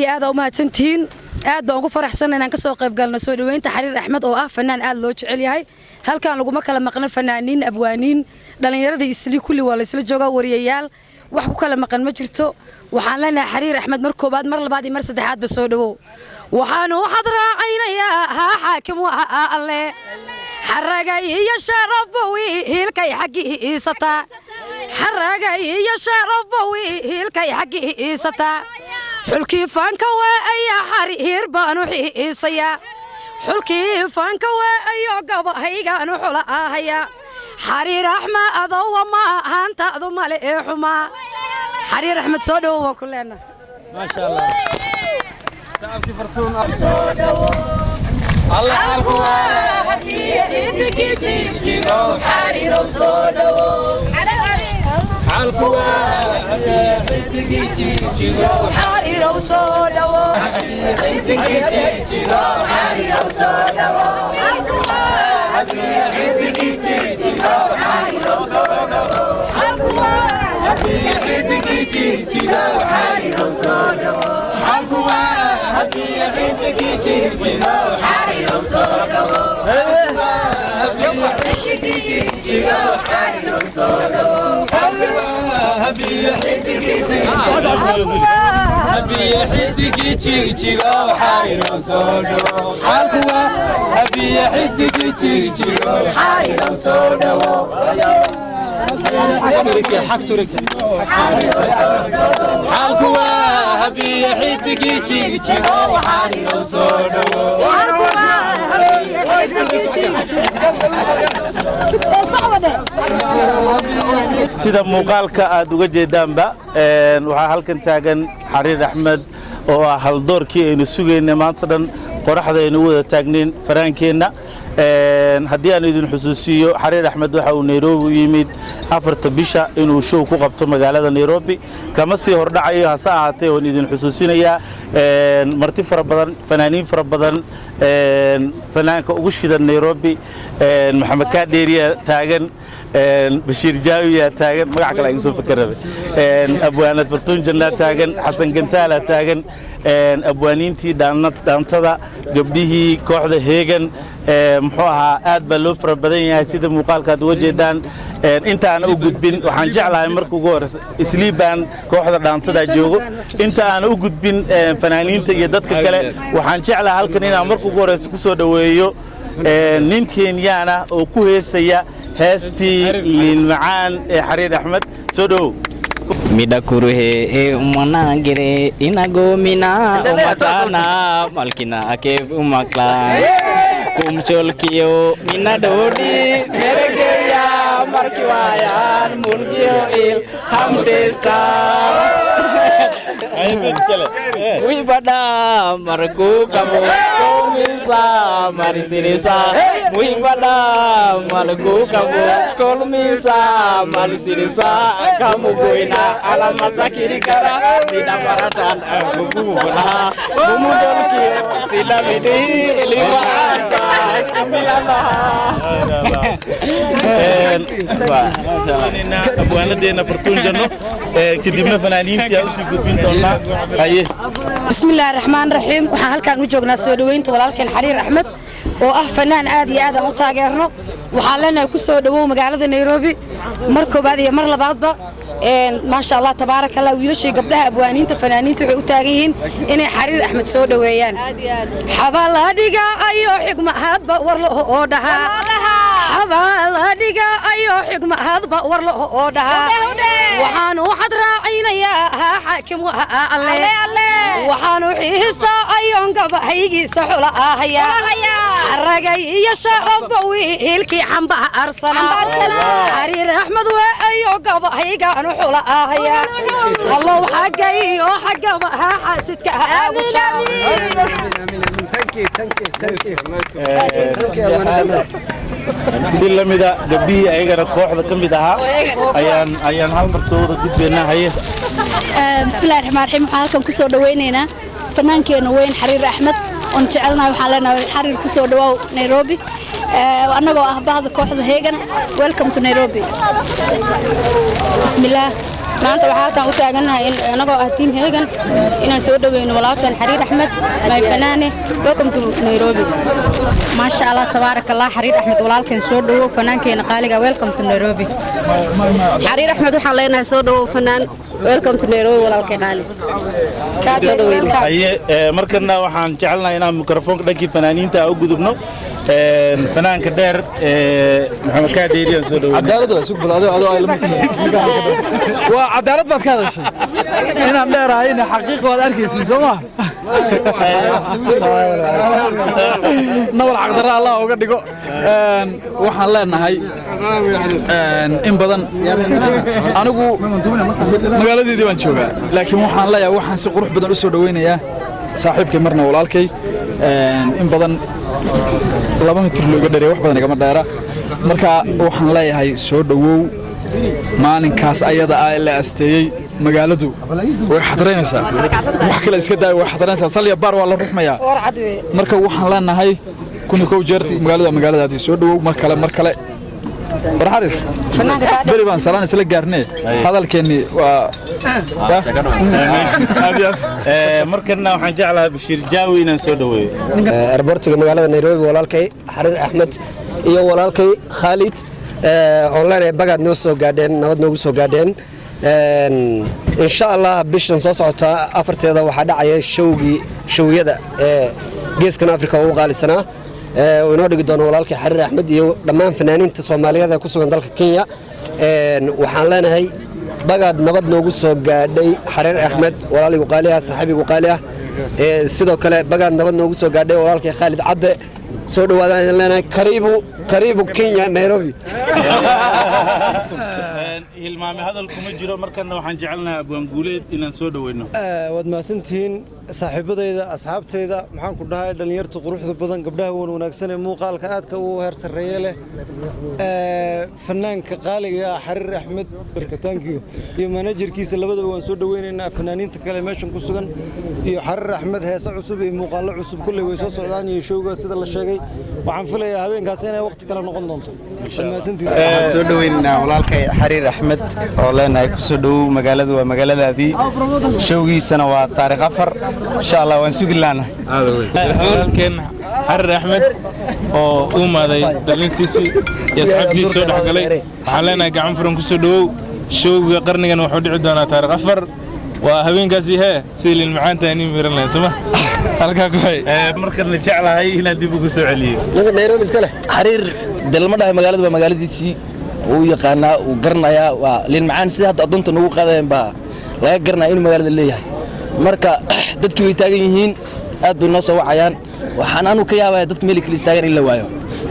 aad u mahadsantiin aad baan ugu faraxsanahay inaan ka soo qayb galno soo dhaweynta Xariir Axmed oo ah fanaan aad loo jecel yahay halkaan lagu ma kala maqna fanaaniin abwaaniin dhalinyarada isli kulli waa la isla joogaa wariyayaal wax ku kala maqan ma jirto waxaan leenahay Xariir Axmed mar koobaad mar labaad iyo mar saddexaad ba soo dhawow waxaan u hadraacaynayaa xaakim waa alle xaragay iyo sharaf bawi hilkay xaqiisata xaragay iyo sharaf bawi hilkay xaqiisata xulkii faanka waa ayaa Xariir baan u xiisaya xulkii faanka waa ayaa gabahaygaan u xulaahaya Xariir Axmed adoo ma hantaadu male xuma Xariir Axmed soo dhawow waa kuleena ما شاء الله تعبتي فرتون soo dhawow الله عالكوا حبيبتي جيجي Xariir soo dhawow عالكوا حبيبتي جيجي Xariir soo dhawow حبيبتي جيجي Xariir soo dhawow عالكوا حبيبتي جيجي Xariir soo dhawow عالكوا حبيبتي جيجي Xariir soo dhawow عالكوا حبيبتي جيجي Xariir soo dhawow حبيبتي جيجي Xariir soo dhawow حبي حدك تشيجي Xariir soo dhawow عالكوا حبي حدك تشيجي Xariir soo dhawow عالكوا حبي حدك تشيجي Xariir soo dhawow sida muuqaalka aad uga jeedaanba waxaa halkan taagan Xariir Axmed oo ah hal doorkii aynu sugaynay maanta dhan qoraxda aynu wada taagnayn faraankeenna haddii aan idin xusuusiyo Xariir Axmed waxa uu Nairobi yimid 4 bisha inuu show ku qabto magaalada Nairobi kama sii hordhacayo hase ahaatee oo idin xusuusinayaa marti fara badan fanaaniin fara badan fanaanka ugu shidan Nairobi Maxamed Kaadheeriya taagan Bashiir Jaawiya taagan magac kale ay soo fikirabay abwaanad Fartuun Jannat taagan Xasan Gantaala taagan abwaaniintii dhaantada gabdhihii kooxda Heegan muxuu ahaa aad baa loo fara badan yahay sida muuqaalka aad uga jeedaan inta aan u gudbin waxaan jeclahay markii ugu horeysa isliibaan kooxda dhaantada joogo inta aan u gudbin fanaaniinta iyo dadka kale waxaan jeclahay halkan inaan markii ugu horeysa ku soo dhaweeyo nin Kenyan ah oo ku heesaya heestii liin macaan ee Xariir Axmed soo dhawow Midakuruhe umanangire inagomina umatana malkina akeb umakla kumcholkiyo minadodi meregeya markiwayan mulkiyo il hamtesta Wibada marku kamu komisa marisinisa Wibada marku kamu komisa marisinisa kamu goina ala masakiri kara sida paratan guguna mumudolki sida midi liwaka kamilana abwaanadeena Fartuun Janno kadibna fanaaniintii u sii gudbin doonaa bismillaahir rahmaanir rahiim waxaan halkaan u joognaa soo dhaweynta walaalkeen Xariir Axmed oo ah fanaan aad iyo aad aan u taageerno waxaan leenahay ku soo dhawow magaalada Nairobi mar koobaad iyo mar labaadba ما شاء الله تبارك الله ويلشي قبلها أبوانين تفنانين تحيو تاجين إن Xariir Axmed soo dhaweeyaan حبال هديجا أيو حكمة هاد بورله أودها حبال هديجا أيو حكمة هاد بورله أودها وحانو حضرة عينا يا حاكم الله وحانو حيسا أيون قبا هيجي سحولا هيا الرجاي يشرف بوي هلكي حنبه أرسنا Xariir Axmed وأيو قبا هيجا نحولا هيا الله حقي وحق حاسدك أبو si lamida gabdhihii ayagana kooxda ka mid ahaa ayaan hal mar soo wada gudbeynaa haye bismillaahir rahmaanir rahiim waxaan halkan ku soo dhaweynaynaa fannaankeena weyn Xariir Axmed oo jecelnahay waxaan leenahay Xariir ku soo dhawow Nairobi anagoo ah bahda kooxda Heegan welcome to Nairobi bismillaah maanta waxaa halkaan u taagannahay anagoo ah tiim heegan inaan soo dhaweyno walaalkan xariir axmed may fanaane welcome to Nairobi maasha Allah tabaarak Allah xariir axmed walaalkan soo dhawo fanaankeenna qaaliga welcome to Nairobi xariir axmed waxaan leenahay soo dhawo fanaan welcome to Nairobi walaalkan qaali ka soo dhaweyno markana waxaan jecelnahay inaan mikrofoonka dhankii fanaaniinta u gudubno fanaanka dheer maxamed kaadheeriyan soo dhaweeyay cadaalad waa sug balaado waa cadaalad baad ka hadashay inaan dheerahay in xaqiiq waad arkaysiin soo ma nawal caqdara Allah uga dhigo waxaan leenahay in badan anigu magaaladeedii baan joogaa laakiin waxaan leeyahay waxaan si qurux badan u soo dhaweynayaa saaxiibkay marna walaalkay in badan 2 mitir looga dheeray wax badan igama dheera marka waxaan leeyahay soo dhawow maalinkaas ayada ah la asteeyay magaaladu way xadreynaysaa wax kale iska daay way xadreynaysaa salya bar waa la ruxmayaa marka waxaan leenahay kun iyo 1 jeer magaaladaadii soo dhawow mar kale barxarir bari baan salaan isla gaarnay hadalkeeni waa markana waxaan jeclahay Bashiir Jaawi inaan soo dhaweeyo airportiga magaalada Nairobi walaalkay xariir axmed iyo walaalkay Khalid online bagad noo soo gaadheen nabad noogu soo gaadheen insha Allah bishan soo socota afarteeda waxa dhacaya showgiyada geeskan Afrika oo qaalisanaa inoo dhigi doono walaalkay xariir axmed iyo dhammaan fanaaniinta Soomaaliyeed ee ku sugan dalka Kenya waxaan leenahay bagad nabad noogu soo gaadhay xariir axmed walaaligu qaali ah saaxiibigu qaali ah sidoo kale bagad nabad noogu soo gaadhay walaalkay Khalid Cadde soo dhawaadaan leenahay kariibu Kenya Nairobi hilmaame hadal kuma jiro markana waxaan jecelnahay abwaan guuleed inaan soo dhaweyno wad maasantiin saaxiibadayda asxaabtayda maxaan ku dhahay dhalinyarta quruxda badan gabdhaha wanaagsan ee muuqaalka aadka u heer sareeyo leh fanaanka qaaliga xariir axmed barkataankiyo iyo managerkiisa labadaba waan soo dhaweynaynaa fanaaniinta kale meeshan ku sugan iyo xariir axmed heesa cusub iyo muuqaalo cusub kulli way soo socdaan iyo showga sida la sheegay waxaan filayaa habeenkaas inay waqti kale noqon doonto maasantiin soo dhaweynaynaa walaalkay xariir axmed oo leenahay ku soo dhawow magaaladu waa magaaladaadii showgiisana waa taariikh 4 insha Allah waan sugi laanahay walaalkeen xariir axmed oo u maaday dhalintiisii iyo asxaabtiisa soo dhaxgalay waxaan leenahay gacan furan ku soo dhawow showga qarnigan wuxuu dhici doonaa taariikh 4 waa habeenkaasi siilin macaanta inii miran lahayn soma halkaa ku hay markana jeclahay inaan dib ugu soo celiyo Nairobi iska leh xariir dalma dhahay magaaladu waa magaaladiisii uu yaqaanaa uu garanayaa waa liin macaan sida hadda adunta nagu qaadayeen baa laga garanaa inuu magaalada leeyahay marka dadkii way taagan yihiin aad bay noo soo wacayaan waxaan anu ka yaabayaa dadka meel kale istaagan in la waayo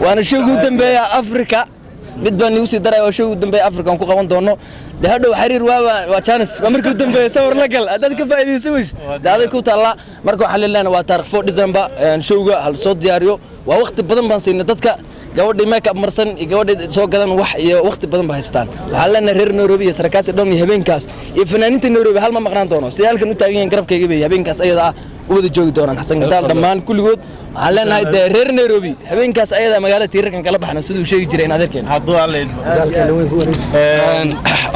waana showgu u dambeeya Afrika mid baan igu sii daray oo showgu u dambeeya Afrika aan ku qaban doono hadhow xariir waa chance waa markii u dambeeya sawir la gal dad ka faa'iideysan weys daaday ku taala marka waxa leeyahay waa taariikh 4 December showga hal soo diyaariyo waa waqti badan baan siinay dadka gabadhii make up marsan iyo gabadhii soo gadan wax iyo waqti badan ba haystaan waxa leenahay reer Nairobi iyo sarkaas dhan iyo habeenkaas iyo fanaaniinta Nairobi hal ma maqnaan doono si halkan u taagan garabkayga bay habeenkaas ayada ah u wada joogi doonaan xasan gadaal dhammaan kulligood waxaan leenahay reer Nairobi habeenkaas ayada magaalada tiirarkan kala baxna sidoo sheegi jireen adeerkeen hadduu alle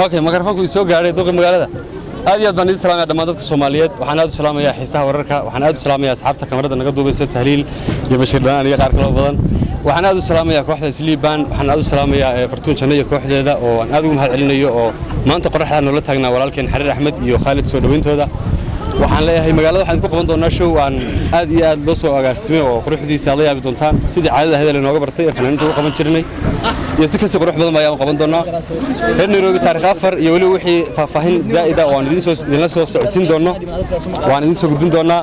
okay mikrofoonku soo gaaray dadka magaalada aad iyo aad baan idin salaamayaa dhammaan dadka Soomaaliyeed waxaan aad u salaamayaa xiisaha wararka waxaan aad u salaamayaa asxaabta kamarada naga duubaysa tahliil iyo Bashiir Dhaan iyo qaar kale badan waxaan aad u salaamayaa kooxda Sleeban waxaan aad u salaamayaa Fartuun Janay kooxdeeda oo aan aad ugu mahad celinayo oo maanta qoraxda noola taagnaa walaalkeen xariir axmed iyo Khalid soo dhaweyntooda waxaan leeyahay magaalada waxaan ku qaban doonaa show aan aad iyo aad loo soo agaasimay oo quruxdiisa la yaabi doontaan sidii caadada hadal inooga bartay ee fanaaniinta u qaban jirnay iyo si kasta qurux badan ayaan qaban doonaa reer Nairobi taariikh 4 iyo wali wixii faahfaahin zaa'ida oo aan idin soo socodsiin doono waan idin soo gudbin doonaa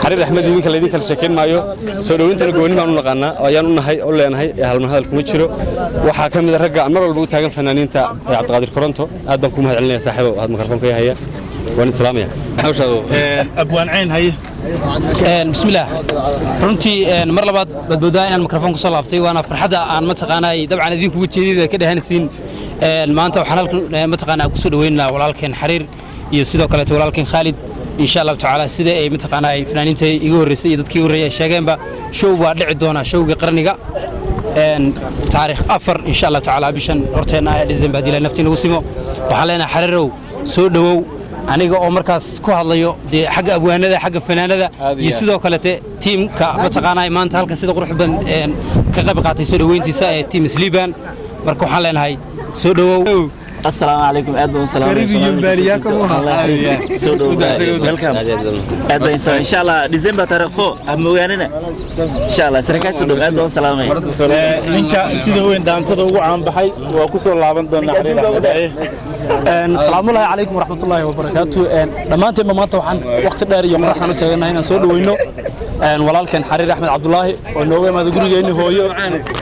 xariir axmed idinka la idin kala sheekeyn maayo soo dhaweynta gooni baan u naqaanaa ayaan u nahay oo leenahay hal hadal kuma jiro waxa ka mid ah ragga mar walba u taagan fanaaniinta Cabdiqaadir Koronto aad baan ku mahad celinayaa saaxiibo aad mikrofoonka haya waan islaamiya hawshaadu abwaan cayn haye bismillaah runtii mar labaad badboodaa inaan mikrofoonka soo laabtay waana farxadda aan mataqaanaa dabcan idinku wajeedida ka dhahanaysiin maanta waxaan halkan mataqaanaa ku soo dhaweynaynaa walaalkeen xariir iyo sidoo kale walaalkeen Khalid insha Allah ta'ala sida ay mataqaanaa fanaaniinta igu horeysay iyo dadkii horeeyay sheegeenba show waa dhici doona showga qarniga taariikh 4 insha Allah ta'ala bishan horteena December hadii la naftii nagu simo waxaan leenahay xariirow soo dhawow aniga oo markaas ku hadlayo dee xagga abwaanada xagga fanaanada iyo sidoo kale tiimka mataqaanaa maanta halkan sida qurux badan ka qayb qaatay soo dhaweyntiisa ee tiim Sleeban marka waxaan leenahay soo dhawow السلام عليكم أدب والسلام عليكم إن شاء الله ديسمبر تاريخ فوق أموياننا إن شاء الله سركاي سودو أدب والسلام عليكم ninka sida weyn daantada ugu caan baxay waa ku soo laaban doonaa السلام عليكم ورحمة الله وبركاته دمانتين maanta waxaan waqti dheer iyo qoraxan u taaganahay inaan soo dhaweyno walaalkeen Xariir Axmed Cabdullaahi oo nooga imaaday gurigeena hooyo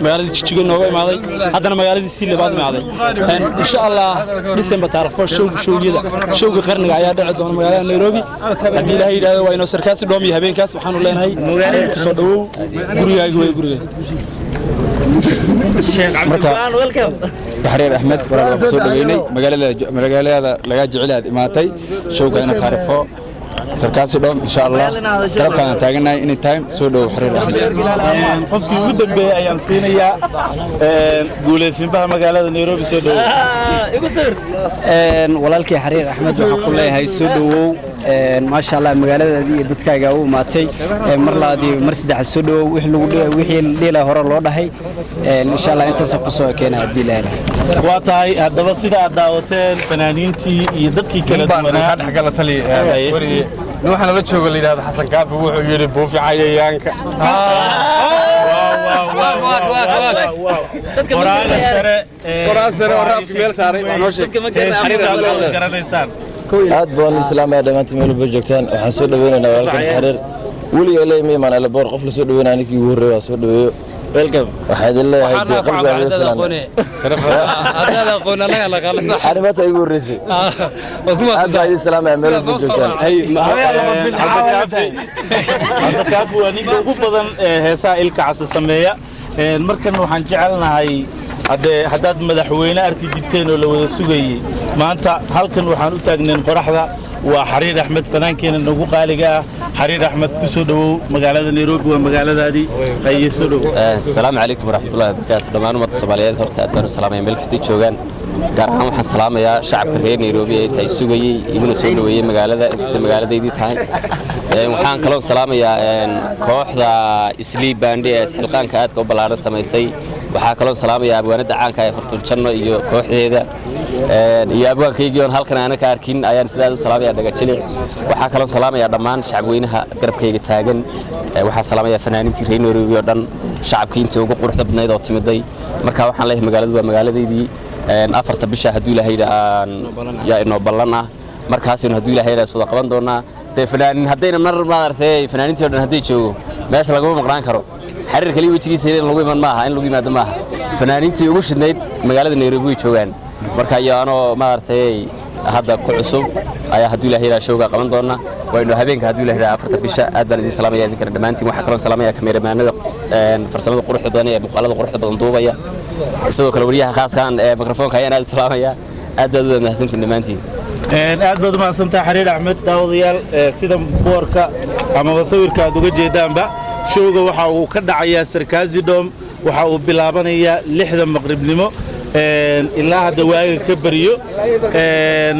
magaalada Jijjiga nooga imaaday haddana magaaladii si labaad imaaday insha Allah December taariikh showga qarniga ayaa dhici doona magaalada Nairobi haddii Ilaahay yiraahdo waa inoo sarkaasi dhoom iyo habeenkaas waxaan u leenahay soo dhawow gurigaaga way gurigeena Xariir Axmed waxa soo dhaweynay magaalada laga jecelaad imaatay showgana taariikho sarkaasi dhoom insha Allah qalabkan taaganahay in time soo dhaw Xariir Axmed qofkii ugu dambeeyay ayaan siinayaa guuleysiinbaha magaalada Nairobi soo dhaw walaalkii Xariir Axmed waxa ku leeyahay soo dhawow ما شاء الله magaaladaadii iyo dadkaaga u maatay mar laadii mar saddex soo dhaw wixii leela hore loo dhahay insha Allah intaas ku soo keenay hadii la helo waa tahay hadaba sida aad daawateen fanaaniintii iyo dadkii kala duwanaa dhaxgal tali wariyay waxaan la joogo leeyahay Xasan Kaafi wuxuu yiri buufi cayayaanka qoraasare waraabka meel saaray noo sheegay aad baan islaamay dhamaantii meel ba joogtaan waxaan soo dhaweynaynaa walaalkan Xariir waliga leeyay ma la boor qof la soo dhaweynaa ninkii ugu horeeyay soo dhaweeyo welcome waxaad leeyahay qalbiga islaam هذا قلنا لك على قال صح حرمت اي ورثي aad baan islaamay meel ba joogtaan hadda kaafu waa ninka ugu badan heesaa ilka cas sameeya markan waxaan jecelnahay haddaad madaxweyne arki jirteen oo la wada sugayay maanta halkan waxaan u taagneen qoraxda waa Xariir Axmed fanaankeena nagu qaaliga ah Xariir Axmed ku soo dhawow magaalada Nairobi waa magaaladaadii ay soo dhawow assalaamu calaykum waraxmatullaahi wabarakaatuh dhammaan ummadda Soomaaliyeed horta aad baan u salaamayaa meel kasta joogaan gaar ahaan waxaan salaamayaa shacabka reer Nairobi ee ay sugayay inuu soo dhaweeyay magaalada inta magaaladaydii tahay waxaan kaloo salaamayaa kooxda Sleeban ee xilqaanka aadka u ballaaran sameysay waxaa kaloo salaamayaa abwaanada caanka ee Fartuun Janno iyo kooxdeeda iyo abwaankaygii oo halkan aan ka arkin ayaan sidaas salaamayaa dhagajile waxaa kaloo salaamayaa dhammaan shacabweynaha garabkayga taagan waxaa salaamayaa fanaaniintii reer Nairobi oo dhan shacabkii intii ugu quruxda badnayd oo timiday marka waxaan leeyahay magaaladu waa magaaladeydii afarta bisha haddii Ilaahay yaa inoo ballan ah markaasina haddii Ilaahay soo qaban doonaa فنان هدينا مرة ما أعرف فنانين تقولون هدي شو ماشي لقوم مقران كرو حرر كلي وجهي سيرين لقوم من معها إن لقوم ما دمها فنانين تيجوش النيد مقالة نيروبي شوان مركا يا أنا ما أعرف هذا كل عصب أيه هدول هيرا شوقة قمن دورنا وإنه هبين هدول هيرا أفرت بيشة أدبر دي سلامية ذكر دمانتي وحكرون سلامية كاميرا مان فرسمة القروح البنية مقالة القروح البنطوبية سووا كلوريها خاص كان ميكروفون كيان هذا سلامية أدبر من حسنت دمانتي aad baad ma santaa Xariir Axmed daawadayaal sida boorka ama sawirka aad uga jeedaanba showga waxa uu ka dhacayaa Sarkaasi Dome waxa uu bilaabanayaa 6 maqribnimo ilaa hadda waaga ka bariyo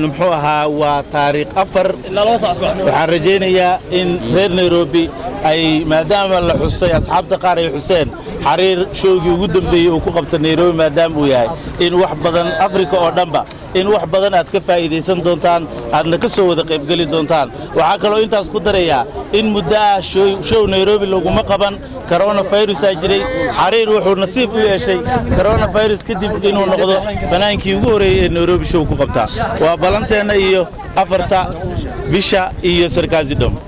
muxuu ahaa waa taariikh 4 waxaan rajaynayaa in reer Nairobi ay maadaama la xusay asxaabta qaar ay xuseen Xariir showgii ugu dambeeyay uu ku qabtay Nairobi maadaama uu yahay in wax badan Afrika oo dhanba in wax badan aad ka faa'iideysan doontaan aadna ka soo wada qayb gali doontaan waxa kale oo intaas ku dareeyaa in muddo show Nairobi laguma qaban coronavirus ay jiray Xariir wuxuu nasiib u yeeshay coronavirus kadib inuu noqdo fanaankii ugu horeeyay ee Nairobi show ku qabta waa balanteena iyo afarta bisha iyo Sarkaasi Dome